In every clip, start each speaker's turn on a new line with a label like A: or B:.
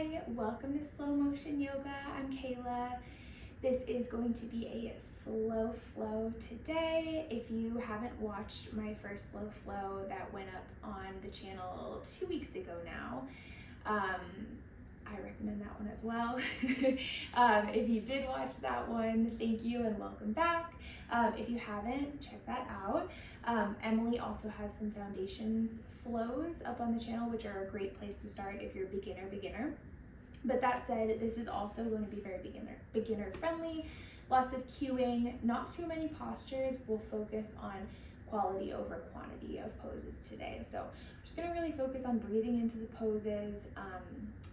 A: Hi, welcome to Slow Motion Yoga. I'm Kayla. This is going to be a slow flow today. If you haven't watched my first slow flow that went up on the channel 2 weeks ago now, I recommend that one as well. If you did watch that one, thank you and welcome back. If you haven't, check that out. Emily also has some foundations flows up on the channel, which are a great place to start if you're beginner. But that said, this is also going to be very beginner friendly. Lots of cueing, not too many postures. We'll focus on quality over quantity of poses today. So we're just going to really focus on breathing into the poses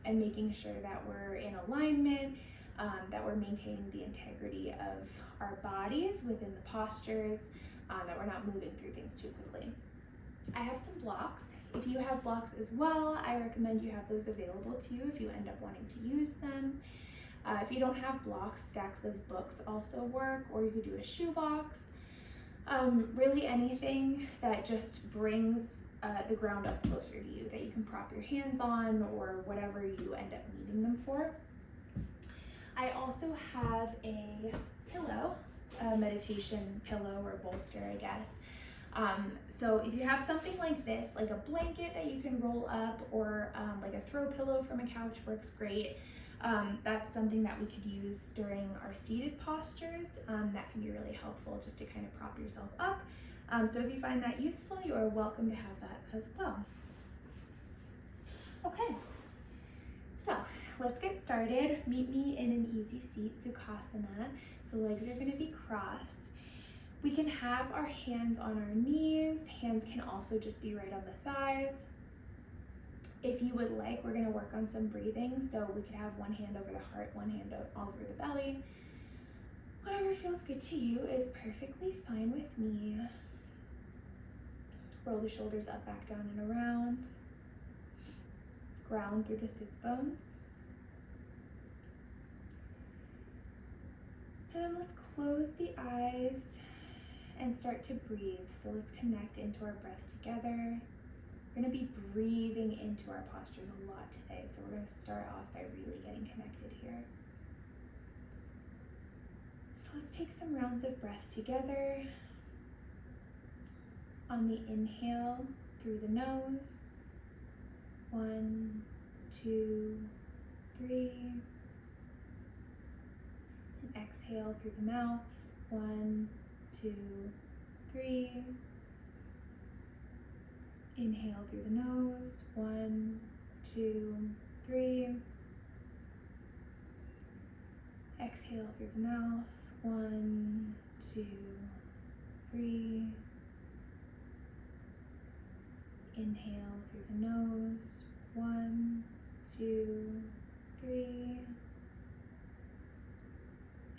A: and making sure that we're in alignment, that we're maintaining the integrity of our bodies within the postures, that we're not moving through things too quickly. I have some blocks. If you have blocks as well, I recommend you have those available to you if you end up wanting to use them. If you don't have blocks, stacks of books also work, or you could do a shoebox. Really anything that just brings the ground up closer to you, that you can prop your hands on or whatever you end up needing them for. I also have a pillow, a meditation pillow or bolster, I guess. So if you have something like this, like a blanket that you can roll up, or like a throw pillow from a couch works great. That's something that we could use during our seated postures. That can be really helpful just to kind of prop yourself up. So if you find that useful, you are welcome to have that as well. Okay, so let's get started. Meet me in an easy seat, Sukhasana. So legs are going to be crossed. We can have our hands on our knees. Hands can also just be right on the thighs. If you would like, we're going to work on some breathing. So we could have one hand over the heart, one hand all over the belly. Whatever feels good to you is perfectly fine with me. Roll the shoulders up, back, down, and around. Ground through the sits bones. And then let's close the eyes and start to breathe. So let's connect into our breath together. We're going to be breathing into our postures a lot today, so we're going to start off by really getting connected here. So let's take some rounds of breath together. On the inhale, through the nose. 1, 2, 3. And exhale through the mouth. 1, 2, 3. Inhale through the nose. 1, 2, 3. Exhale through the mouth. 1, 2, 3. Inhale through the nose. 1, 2, 3.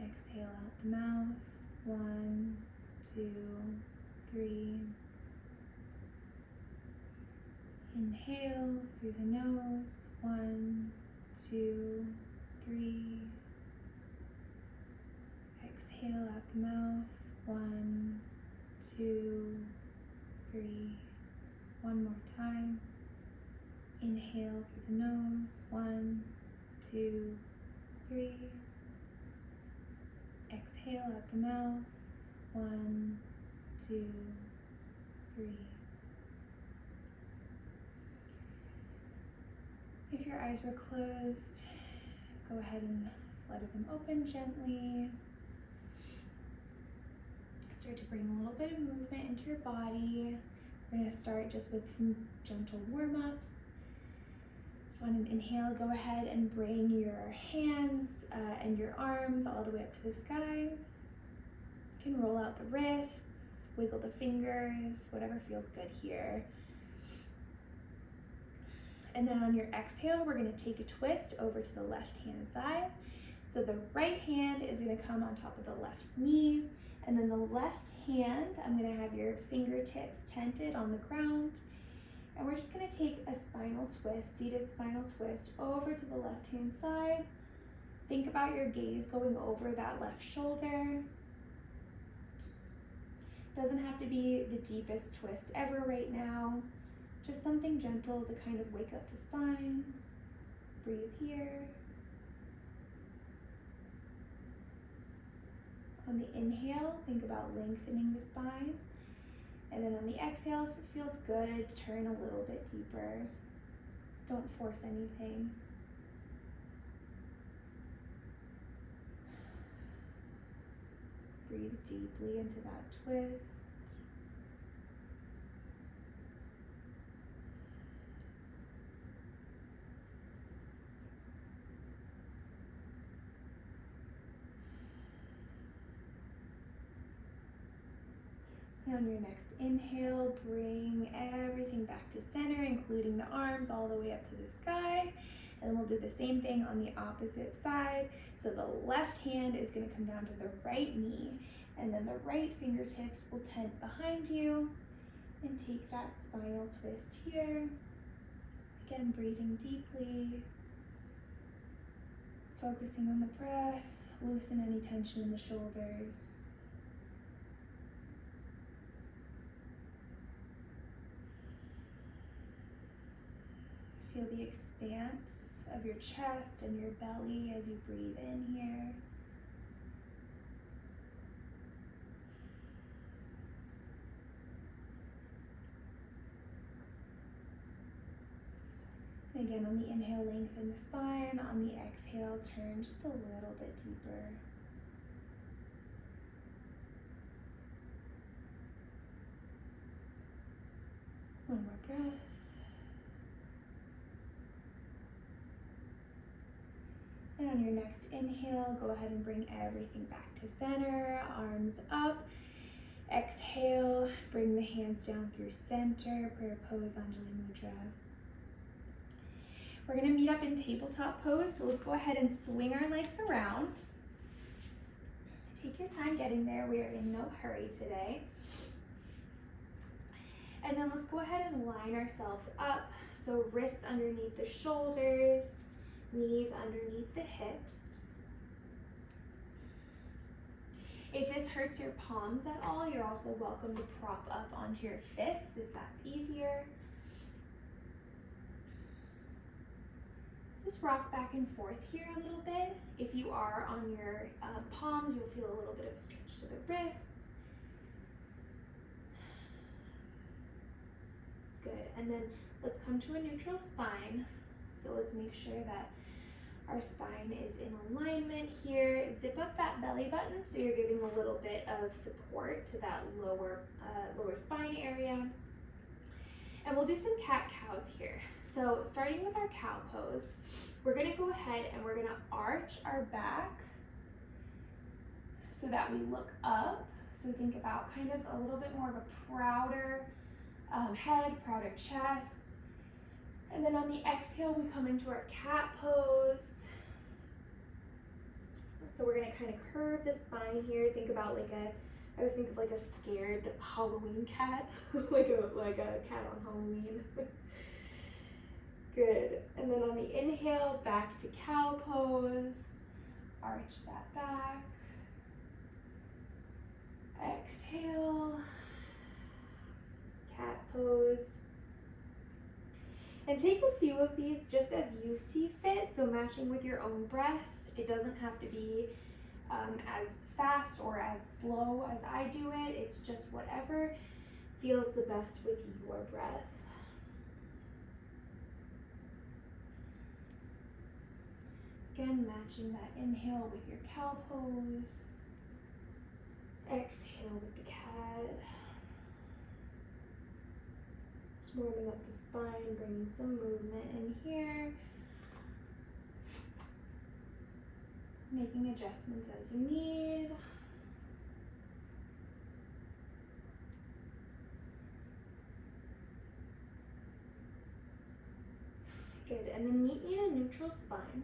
A: Exhale out the mouth. 1, 2, 3. Inhale through the nose. 1, 2, 3. Exhale out the mouth. 1, 2, 3. One more time. Inhale through the nose. 1, 2, 3. Exhale out the mouth. 1, 2, 3. If your eyes were closed, go ahead and flutter them open gently. Start to bring a little bit of movement into your body. We're going to start just with some gentle warm-ups. So on an inhale, go ahead and bring your hands and your arms all the way up to the sky. You can roll out the wrists, wiggle the fingers, whatever feels good here. And then on your exhale, we're going to take a twist over to the left hand side. So the right hand is going to come on top of the left knee, and then the left hand, I'm going to have your fingertips tented on the ground, and we're just going to take a spinal twist, seated spinal twist, over to the left hand side. Think about your gaze going over that left shoulder. Doesn't have to be the deepest twist ever right now. Just something gentle to kind of wake up the spine. Breathe here. On the inhale, think about lengthening the spine. And then on the exhale, if it feels good, turn a little bit deeper. Don't force anything. Breathe deeply into that twist. And on your next inhale, bring everything back to center, including the arms all the way up to the sky. And then we'll do the same thing on the opposite side. So the left hand is going to come down to the right knee, and then the right fingertips will tent behind you. And take that spinal twist here. Again, breathing deeply, focusing on the breath, loosen any tension in the shoulders. Feel the expanse of your chest and your belly as you breathe in here. And again, on the inhale, lengthen the spine. On the exhale, turn just a little bit deeper. One more breath. And on your next inhale, go ahead and bring everything back to center, arms up. Exhale, bring the hands down through center, prayer pose, Anjali Mudra. We're gonna meet up in tabletop pose, so let's go ahead and swing our legs around. Take your time getting there, we are in no hurry today. And then let's go ahead and line ourselves up. So wrists underneath the shoulders, knees underneath the hips. If this hurts your palms at all, you're also welcome to prop up onto your fists if that's easier. Just rock back and forth here a little bit. If you are on your palms, you'll feel a little bit of a stretch to the wrists. Good, and then let's come to a neutral spine. So let's make sure that our spine is in alignment here. Zip up that belly button so you're giving a little bit of support to that lower spine area. And we'll do some cat-cows here. So starting with our cow pose, we're gonna go ahead and we're gonna arch our back so that we look up. So think about kind of a little bit more of a prouder head, prouder chest. And then on the exhale, we come into our cat pose. So we're gonna kind of curve the spine here. Think about I always think of like a scared Halloween cat, like a cat on Halloween. Good, and then on the inhale, back to cow pose. Arch that back. Exhale, cat pose. And take a few of these just as you see fit, so matching with your own breath. It doesn't have to be as fast or as slow as I do it. It's just whatever feels the best with your breath. Again, matching that inhale with your cow pose. Exhale with the cat. Just warming up the spine, bringing some movement in here. Making adjustments as you need. Good, and then meet me in a neutral spine.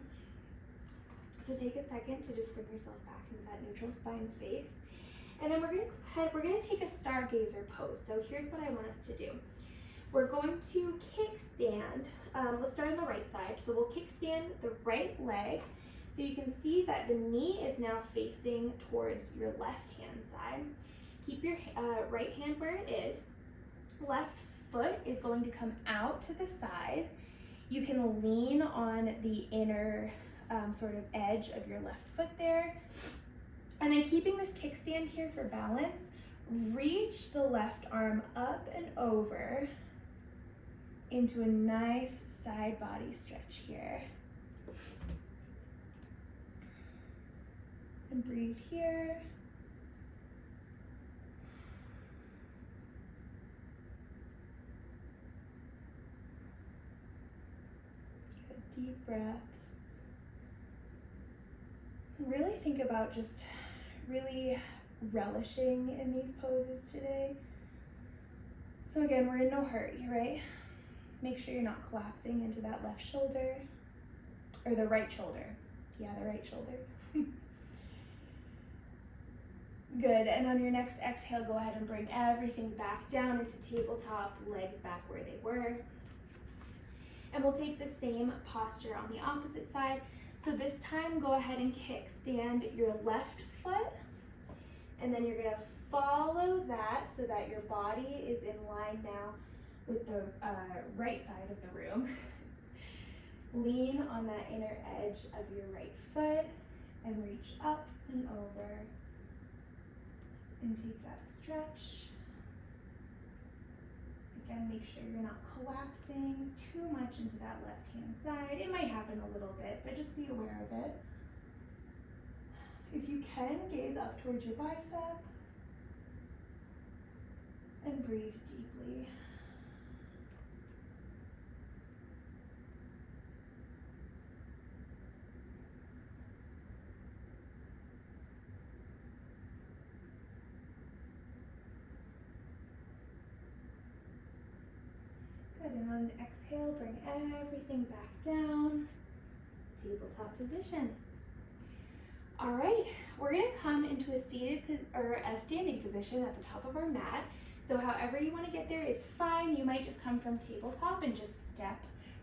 A: So take a second to just bring yourself back into that neutral spine space. And then we're gonna take a stargazer pose. So here's what I want us to do. We're going to kickstand. Let's start on the right side. So we'll kickstand the right leg. So you can see that the knee is now facing towards your left hand side. Keep your right hand where it is. Left foot is going to come out to the side. You can lean on the inner sort of edge of your left foot there. And then keeping this kickstand here for balance, reach the left arm up and over into a nice side body stretch here. And breathe here. Good deep breaths. And really think about just really relishing in these poses today. So again, we're in no hurry, right? Make sure you're not collapsing into that left shoulder, or the right shoulder. Yeah, the right shoulder. Good, and on your next exhale, go ahead and bring everything back down into tabletop, legs back where they were. And we'll take the same posture on the opposite side. So this time, go ahead and kickstand your left foot, and then you're gonna follow that so that your body is in line now with the right side of the room. Lean on that inner edge of your right foot and reach up and over. And take that stretch. Again, make sure you're not collapsing too much into that left-hand side. It might happen a little bit, but just be aware of it. If you can, gaze up towards your bicep and breathe deeply. Good, and on exhale, bring everything back down, tabletop position. All right, we're gonna come into a standing position at the top of our mat. So however you wanna get there is fine. You might just come from tabletop and just step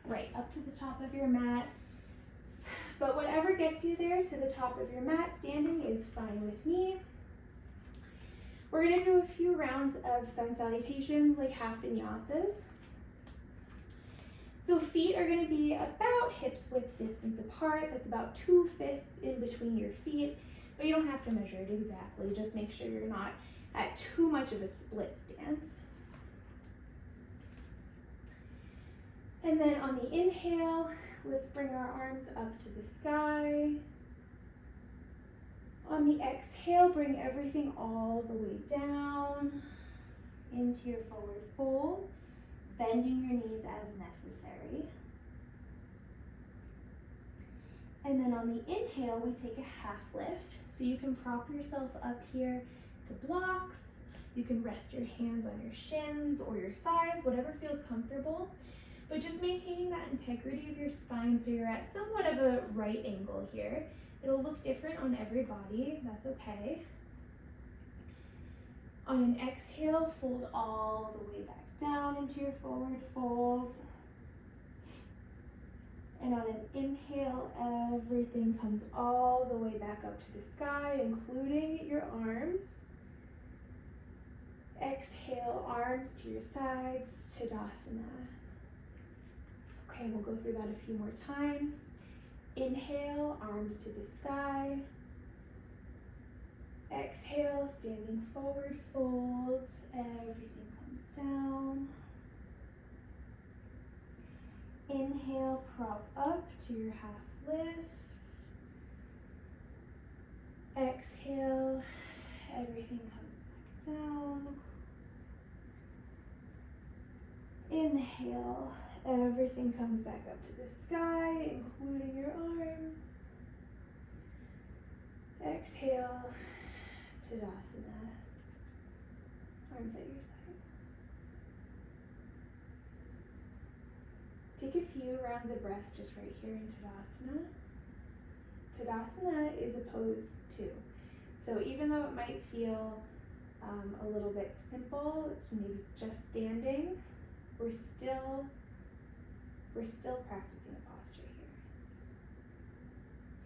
A: right up to the top of your mat. But whatever gets you there to the top of your mat, standing is fine with me. We're gonna do a few rounds of sun salutations, like half vinyasas. So feet are gonna be about hips width distance apart. That's about 2 fists in between your feet, but you don't have to measure it exactly. Just make sure you're not at too much of a split stance. And then on the inhale, let's bring our arms up to the sky. On the exhale, bring everything all the way down into your forward fold, bending your knees as necessary. And then on the inhale, we take a half lift. So you can prop yourself up here to blocks. You can rest your hands on your shins or your thighs, whatever feels comfortable. But just maintaining that integrity of your spine so you're at somewhat of a right angle here. It'll look different on every body, that's okay. On an exhale, fold all the way back down into your forward fold. And on an inhale, everything comes all the way back up to the sky, including your arms. Exhale, arms to your sides, Tadasana. Okay, we'll go through that a few more times. Inhale, arms to the sky. Exhale, standing forward fold, everything comes down. Inhale, prop up to your half lift. Exhale, everything comes back down. Inhale, everything comes back up to the sky, including your arms. Exhale, Tadasana. Arms at your sides. Take a few rounds of breath just right here in Tadasana. Tadasana is a pose too. So even though it might feel a little bit simple, it's maybe just standing, we're still practicing a posture here.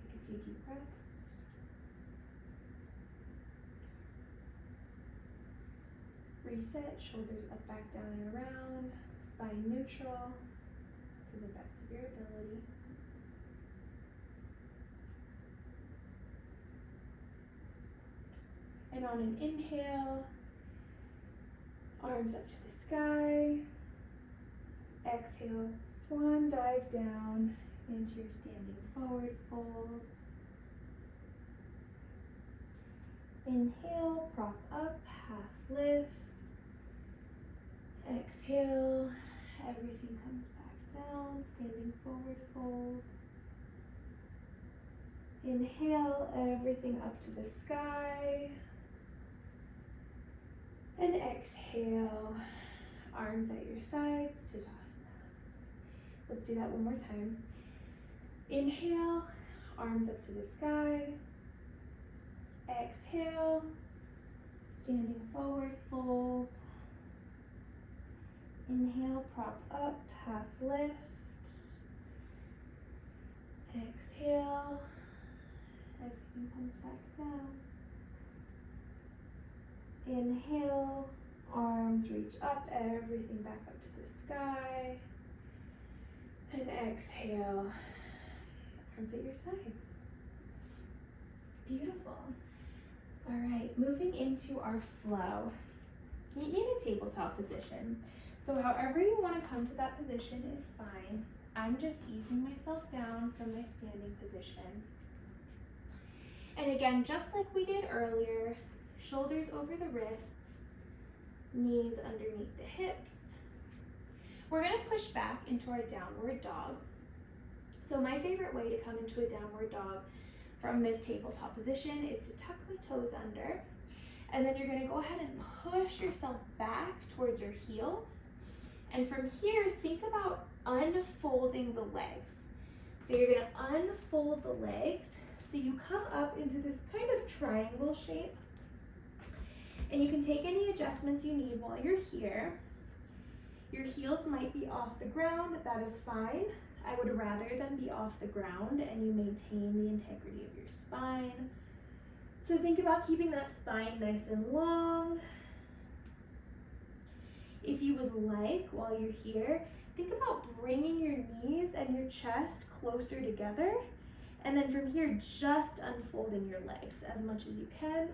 A: Take a few deep breaths. Reset, shoulders up, back, down, and around. Spine neutral to the best of your ability. And on an inhale, arms up to the sky. Exhale, swan dive down into your standing forward fold. Inhale, prop up, half lift. Exhale, everything comes back down, standing forward fold. Inhale, everything up to the sky. And exhale, arms at your sides, Tadasana. Let's do that one more time. Inhale, arms up to the sky. Exhale, standing forward fold. Inhale, prop up, half lift. Exhale, everything comes back down. Inhale, arms reach up, everything back up to the sky. And exhale, arms at your sides. Beautiful. All right, moving into our flow. Meet me in a tabletop position. So however you want to come to that position is fine. I'm just easing myself down from my standing position. And again, just like we did earlier, shoulders over the wrists, knees underneath the hips. We're going to push back into our downward dog. So my favorite way to come into a downward dog from this tabletop position is to tuck my toes under, and then you're going to go ahead and push yourself back towards your heels. And from here, think about unfolding the legs. So you're going to unfold the legs so you come up into this kind of triangle shape. And you can take any adjustments you need while you're here. Your heels might be off the ground, that is fine. I would rather them be off the ground and you maintain the integrity of your spine. So think about keeping that spine nice and long. If you would like, while you're here, think about bringing your knees and your chest closer together. And then from here, just unfolding your legs as much as you can.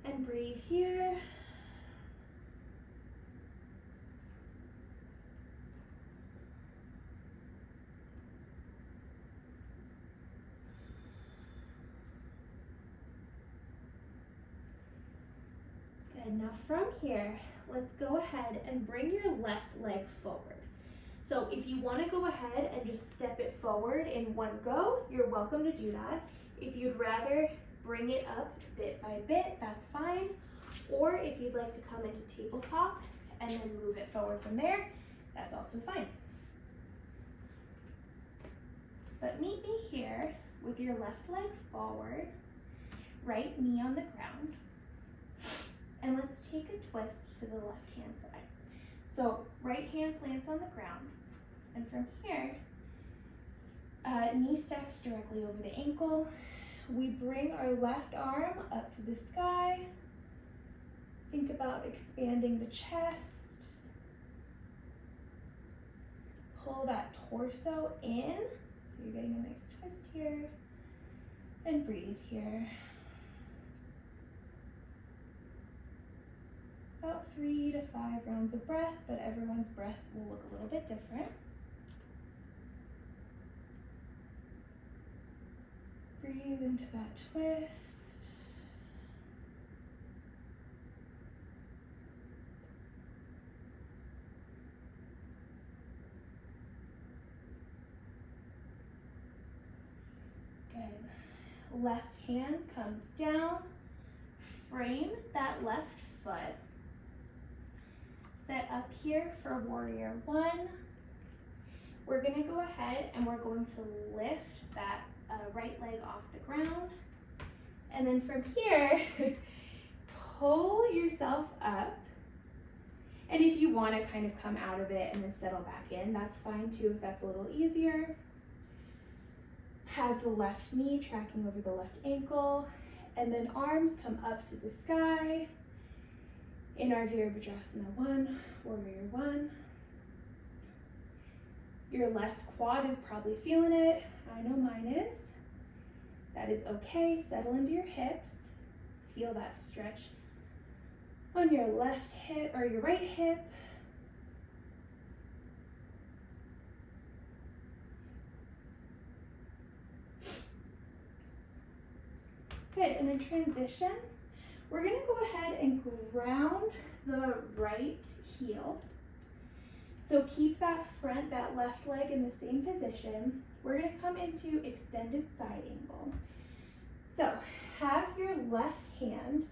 A: And breathe here. Good, now from here, let's go ahead and bring your left leg forward. So if you want to go ahead and just step it forward in one go, you're welcome to do that. If you'd rather bring it up bit by bit, that's fine. Or if you'd like to come into tabletop and then move it forward from there, that's also fine. But meet me here with your left leg forward, right knee on the ground. And let's take a twist to the left hand side. So right hand plants on the ground. And from here, knee stacked directly over the ankle. We bring our left arm up to the sky. Think about expanding the chest. Pull that torso in. So you're getting a nice twist here. And breathe here. About 3 to 5 rounds of breath, but everyone's breath will look a little bit different. Breathe into that twist. Good. Left hand comes down. Frame that left foot. Set up here for warrior one. We're gonna go ahead and we're going to lift that right leg off the ground. And then from here, pull yourself up. And if you wanna kind of come out of it and then settle back in, that's fine too if that's a little easier. Have the left knee tracking over the left ankle. And then arms come up to the sky. In our Virabhadrasana 1, warrior one. Your left quad is probably feeling it. I know mine is. that is okay. Settle into your hips. Feel that stretch on your left hip or your right hip. Good, and then transition. We're gonna go ahead and ground the right heel. So keep that left leg in the same position. We're gonna come into extended side angle. So have your left hand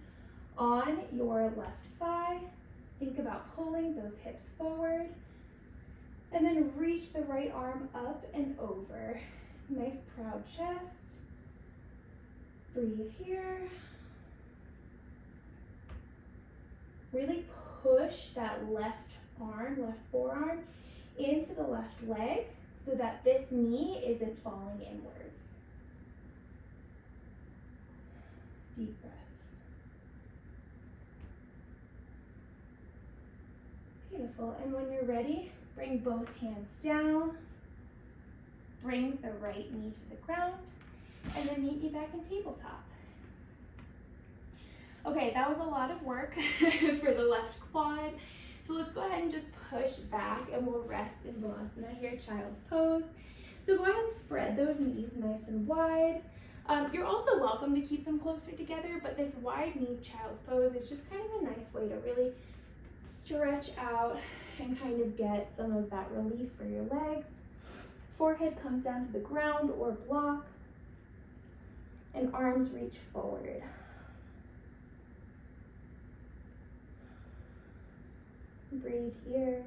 A: on your left thigh. Think about pulling those hips forward. And then reach the right arm up and over. Nice proud chest. Breathe here. Really push that left forearm into the left leg so that this knee isn't falling inwards. Deep breaths. Beautiful, and when you're ready, bring both hands down, bring the right knee to the ground, and then meet me back in tabletop. Okay, that was a lot of work for the left quad. So let's go ahead and just push back and we'll rest in Balasana here, child's pose. So go ahead and spread those knees nice and wide. You're also welcome to keep them closer together, but this wide knee child's pose is just kind of a nice way to really stretch out and kind of get some of that relief for your legs. Forehead comes down to the ground or block, and arms reach forward. Breathe here.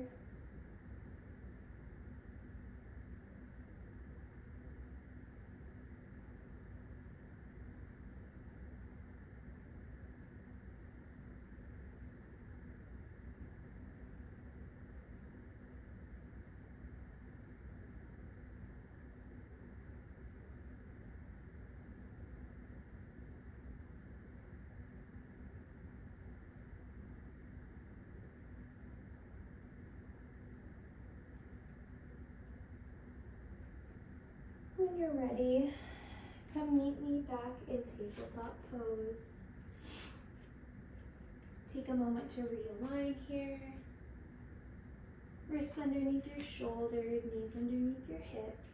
A: When you're ready, come meet me back in tabletop pose. Take a moment to realign here. Wrists underneath your shoulders, knees underneath your hips.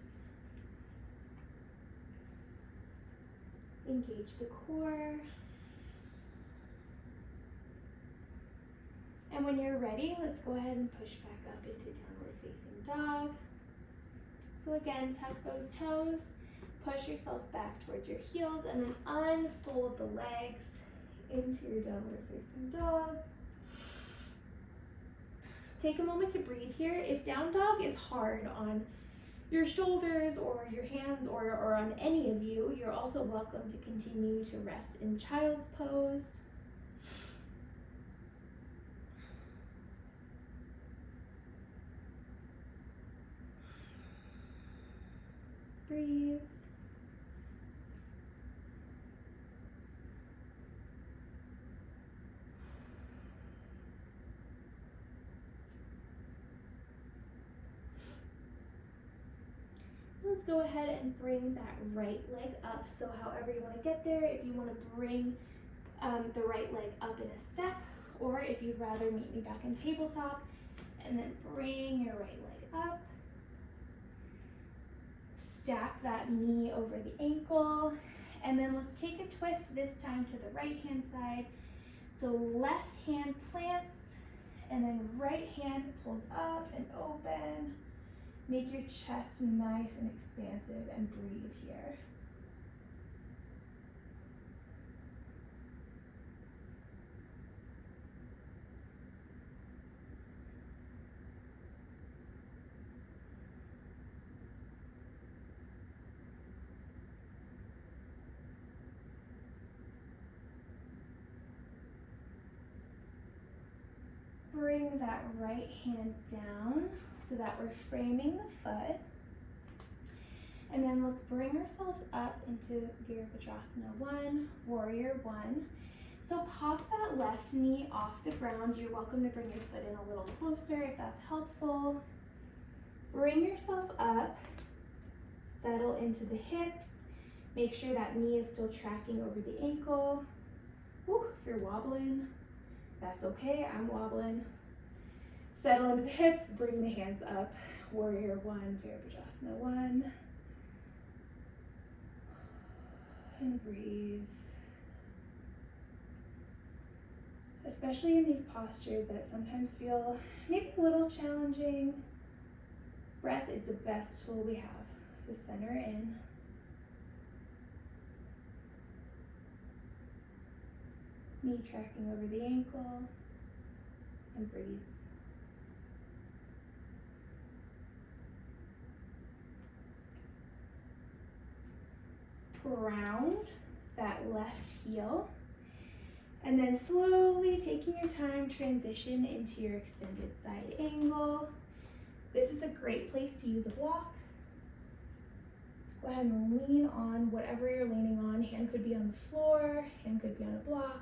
A: Engage the core. And when you're ready, let's go ahead and push back up into downward facing dog. So again, tuck those toes, push yourself back towards your heels, and then unfold the legs into your downward facing dog. Take a moment to breathe here. If down dog is hard on your shoulders or your hands or on any of you, you're also welcome to continue to rest in child's pose. Breathe. Let's go ahead and bring that right leg up. So however you want to get there, if you want to bring the right leg up in a step, or if you'd rather meet me back in tabletop, and then bring your right leg up. Stack that knee over the ankle, and then let's take a twist this time to the right hand side. So left hand plants, and then right hand pulls up and open. Make your chest nice and expansive and breathe here. Bring that right hand down so that we're framing the foot. And then let's bring ourselves up into Virabhadrasana 1, Warrior 1. So pop that left knee off the ground. You're welcome to bring your foot in a little closer if that's helpful. Bring yourself up, settle into the hips. Make sure that knee is still tracking over the ankle. Woo, if you're wobbling, that's okay, I'm wobbling. Settle into the hips, bring the hands up. Warrior one, Virabhadrasana one. And breathe. Especially in these postures that sometimes feel maybe a little challenging, breath is the best tool we have. So center in. Knee tracking over the ankle, and breathe. Ground that left heel, and then slowly taking your time, transition into your extended side angle. This is a great place to use a block. Let's go ahead and lean on whatever you're leaning on. Hand could be on the floor, hand could be on a block.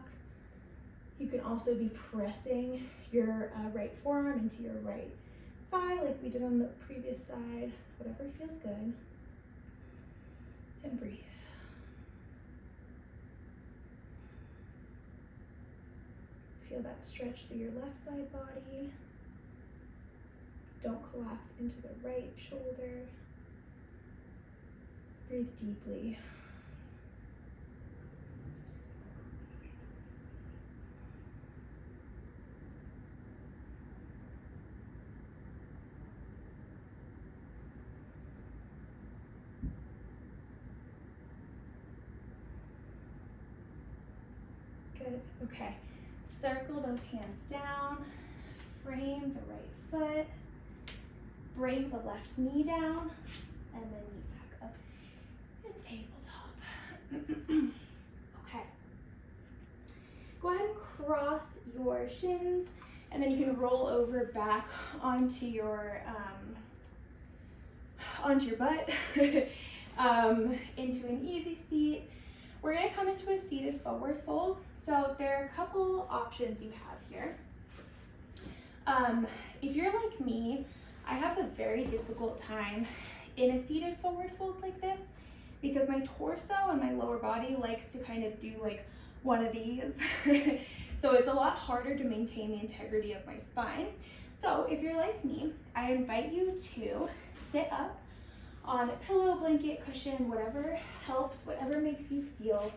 A: You can also be pressing your right forearm into your right thigh like we did on the previous side, whatever feels good. And breathe. Feel that stretch through your left side body. Don't collapse into the right shoulder. Breathe deeply. Good, okay. Circle those hands down, frame the right foot, bring the left knee down, and then knee back up and tabletop. Okay. Go ahead and cross your shins, and then you can roll over back onto your butt into an easy seat. We're going to come into a seated forward fold. So there are a couple options you have here. If you're like me, I have a very difficult time in a seated forward fold like this because my torso and my lower body likes to kind of do like one of these. So it's a lot harder to maintain the integrity of my spine. So if you're like me, I invite you to sit up on a pillow, blanket, cushion, whatever helps, whatever makes you feel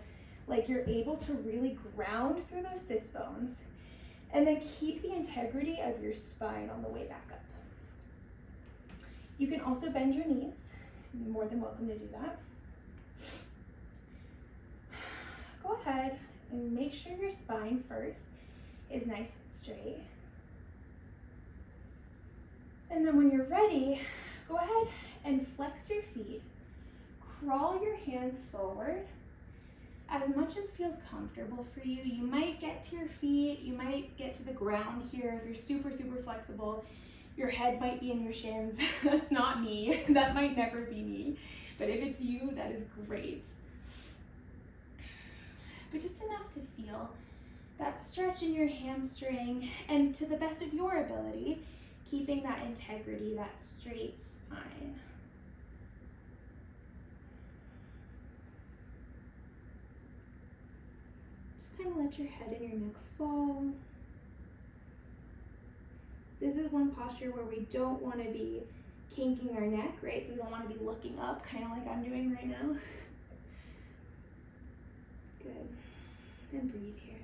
A: like you're able to really ground through those sits bones, and then keep the integrity of your spine on the way back up. You can also bend your knees. You're more than welcome to do that. Go ahead and make sure your spine first is nice and straight. And then when you're ready, go ahead and flex your feet. Crawl your hands forward as much as feels comfortable for you. You might get to your feet, you might get to the ground here if you're super, super flexible. Your head might be in your shins. That's not me. That might never be me. But if it's you, that is great. But just enough to feel that stretch in your hamstring, and to the best of your ability, keeping that integrity, that straight spine. Just kind of let your head and your neck fall. This is one posture where we don't want to be kinking our neck, right? So we don't want to be looking up, kind of like I'm doing right now. Good. And breathe here.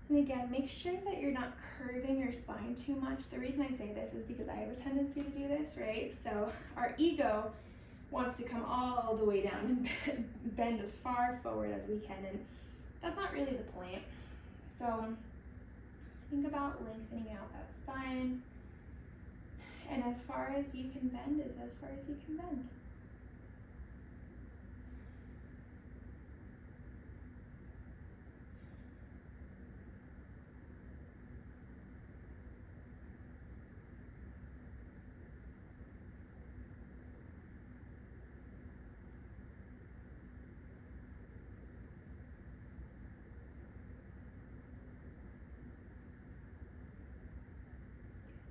A: And again, make sure that you're not curving your spine too much. The reason I say this is because I have a tendency to do this, right? So our ego wants to come all the way down and bend as far forward as we can, and that's not really the point. So think about lengthening out that spine, and as far as you can bend is as far as you can bend.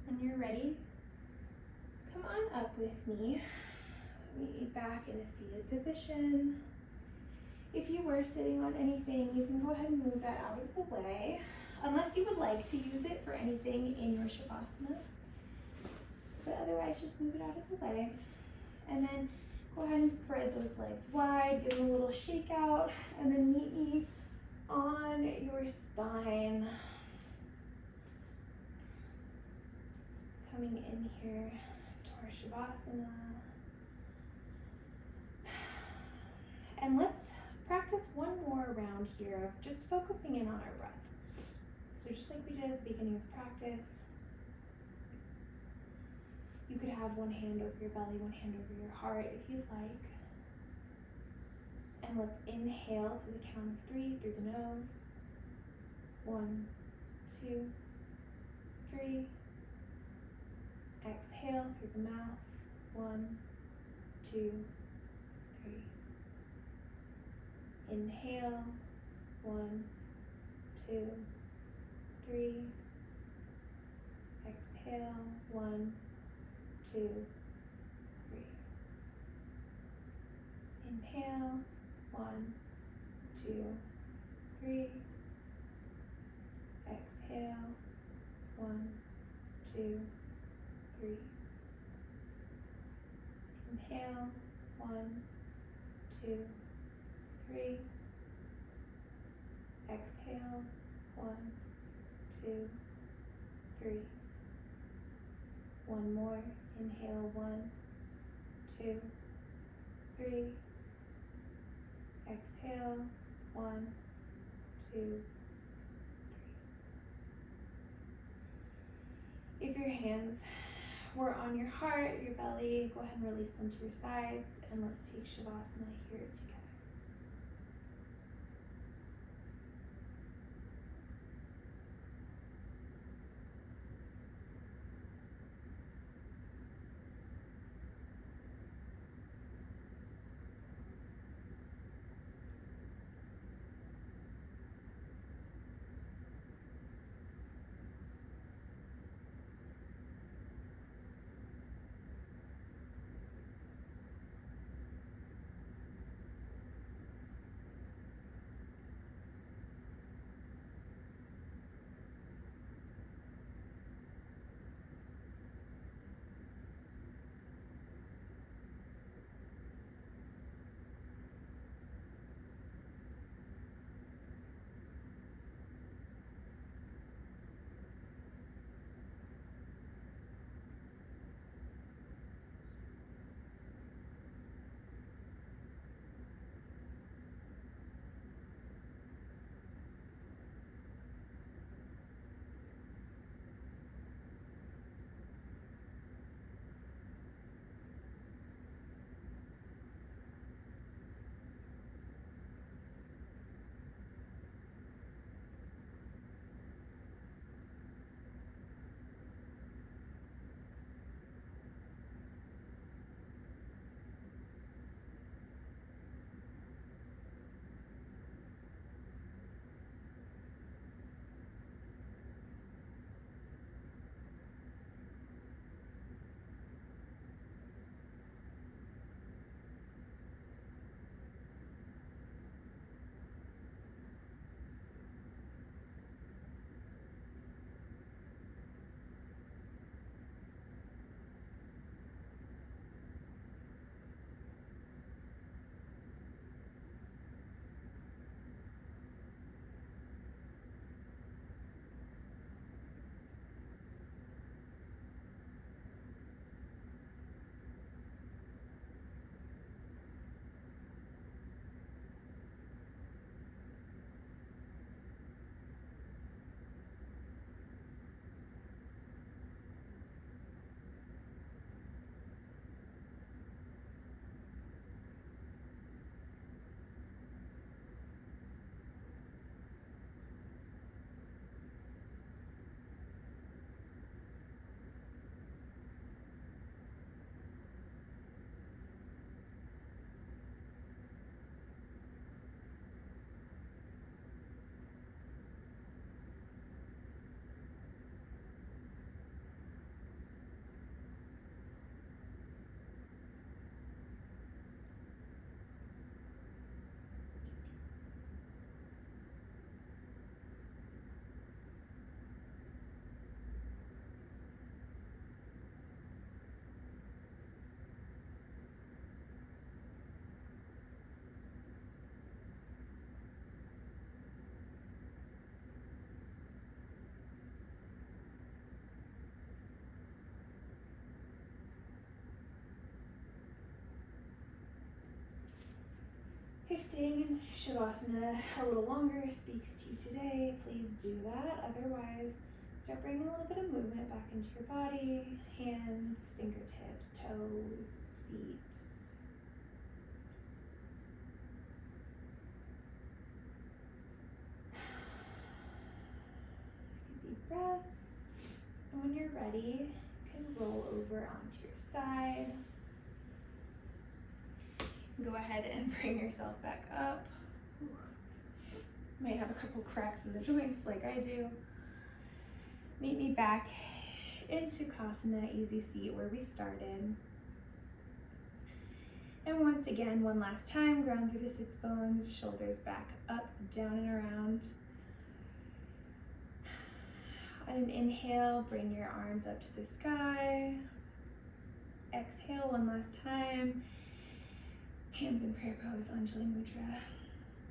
A: When you're ready, come on up with me. Meet me back in a seated position. If you were sitting on anything, you can go ahead and move that out of the way, unless you would like to use it for anything in your Shavasana. But otherwise, just move it out of the way. And then go ahead and spread those legs wide, give them a little shake out, and then meet me on your spine. Coming in here to our Shavasana. And let's practice one more round here of just focusing in on our breath. So just like we did at the beginning of practice, you could have one hand over your belly, one hand over your heart if you'd like. And let's inhale to the count of 3 through the nose. 1, 2, 3. Exhale through the mouth. 1, 2, 3. Inhale. 1, 2, 3. Exhale. 1, 2, 3. Inhale. 1, 2, 3. Exhale. 1, 2, 3. Inhale. 1, 2, 3. Exhale. 1, 2, 3. One more. Inhale. 1, 2, 3. Exhale. 1, 2, 3. If your hands were on your heart, your belly, go ahead and release them to your sides, and let's take Shavasana here together. If staying in Shavasana a little longer speaks to you today, please do that. Otherwise, start bringing a little bit of movement back into your body, hands, fingertips, toes, feet. Deep breath. And when you're ready, you can roll over onto your side. Go ahead and bring yourself back up. Ooh. Might have a couple cracks in the joints like I do. Meet me back in Sukhasana, easy seat where we started. And once again, one last time, ground through the sits bones, shoulders back up, down and around. On an inhale, bring your arms up to the sky. Exhale one last time. Hands in prayer pose, Anjali Mudra.